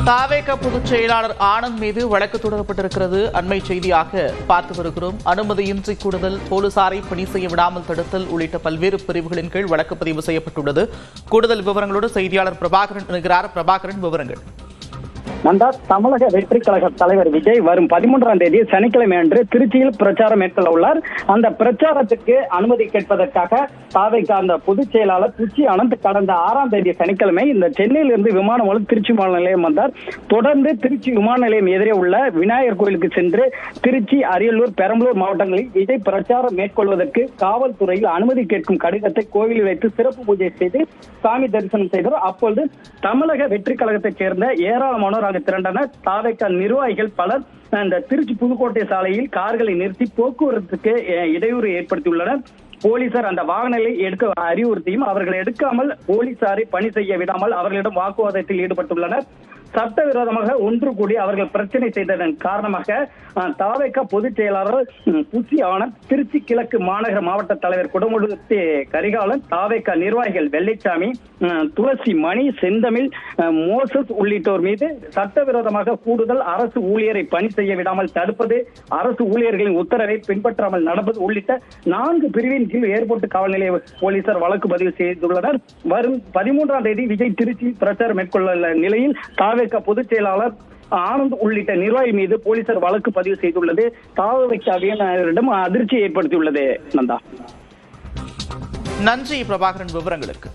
தாவேக பொதுச் செயலாளர் ஆனந்த் மீது வழக்கு தொடரப்பட்டிருக்கிறது. அண்மை செய்தியாக பார்த்து வருகிறோம். அனுமதியின்றி கூடுதல், போலீசாரை பணி செய்ய விடாமல் தடுத்தல் உள்ளிட்ட பல்வேறு பிரிவுகளின் கீழ் வழக்கு பதிவு செய்யப்பட்டுள்ளது. கூடுதல் விவரங்களோடு செய்தியாளர் பிரபாகரன் இருக்கிறார். பிரபாகரன், விவரங்கள். நந்தா, தமிழக வெற்றி கழக தலைவர் விஜய் வரும் 13ஆம் தேதி சனிக்கிழமை அன்று திருச்சியில் பிரச்சாரம் மேற்கொள்ள உள்ளார். அந்த பிரச்சாரத்துக்கு அனுமதி கேட்பதற்காக தாவேக அந்த பொதுச் செயலாளர் புச்சி ஆனந்த் கடந்த 6ஆம் தேதி சனிக்கிழமை இந்த சென்னையிலிருந்து விமானம் மூலம் திருச்சி விமான நிலையம் வந்தார். தொடர்ந்து திருச்சி விமான நிலையம் எதிரே உள்ள விநாயகர் கோயிலுக்கு சென்று திருச்சி, அரியலூர், பெரம்பலூர் மாவட்டங்களில் விஜய் பிரச்சாரம் மேற்கொள்வதற்கு காவல்துறையில் அனுமதி கேட்கும் கடிதத்தை கோவிலில் வைத்து சிறப்பு பூஜை செய்து சாமி தரிசனம் செய்தார். அப்பொழுது தமிழக வெற்றி கழகத்தைச் சேர்ந்த ஏராளமானோர் திரண்டனர். தாவேக நிர்வாகிகள் பலர் இந்த திருச்சி புதுக்கோட்டை சாலையில் கார்களை நிறுத்தி போக்குவரத்துக்கு இடையூறு ஏற்படுத்தியுள்ளனர். போலீசார் அந்த வாகனங்களை எடுக்க அறிவுறுத்தியும் அவர்களை எடுக்காமல் போலீசாரை பணி செய்ய விடாமல் அவர்களிடம் வாக்குவாதத்தில் ஈடுபட்டுள்ளனர். சட்டவிரோதமாக ஒன்று கூடி அவர்கள் பிரச்சனை செய்ததன் காரணமாக தாவேக பொதுச் செயலாளர் புச்சி ஆனந்த், திருச்சி கிழக்கு மாநகர மாவட்ட தலைவர் குடமுழுத்தி கரிகாலன், தாவேக நிர்வாகிகள் வெள்ளைச்சாமி, துளசி மணி, செந்தமிழ், மோசஸ் உள்ளிட்டோர் மீது சட்டவிரோதமாக கூடுதல், அரசு ஊழியரை பணி செய்ய விடாமல் தடுப்பது, அரசு ஊழியர்களின் உத்தரவை பின்பற்றாமல் நடப்பது உள்ளிட்ட 4 பிரிவின் கீழ் ஏர்போர்ட் காவல் நிலைய போலீசார் வழக்கு பதிவு செய்துள்ளனர். வரும் 13ஆம் தேதி விஜய் திருச்சி பிரச்சாரம் மேற்கொள்ள நிலையில் தாவேக பொதுச் செயலாளர் ஆனந்த் உள்ளிட்ட நிர்வாகி மீது போலீசார் வழக்கு பதிவு செய்துள்ளது தாவேகவினரிடம் அதிர்ச்சி ஏற்படுத்தியுள்ளது. நந்தா, நன்றி பிரபாகரன் விவரங்களுக்கு.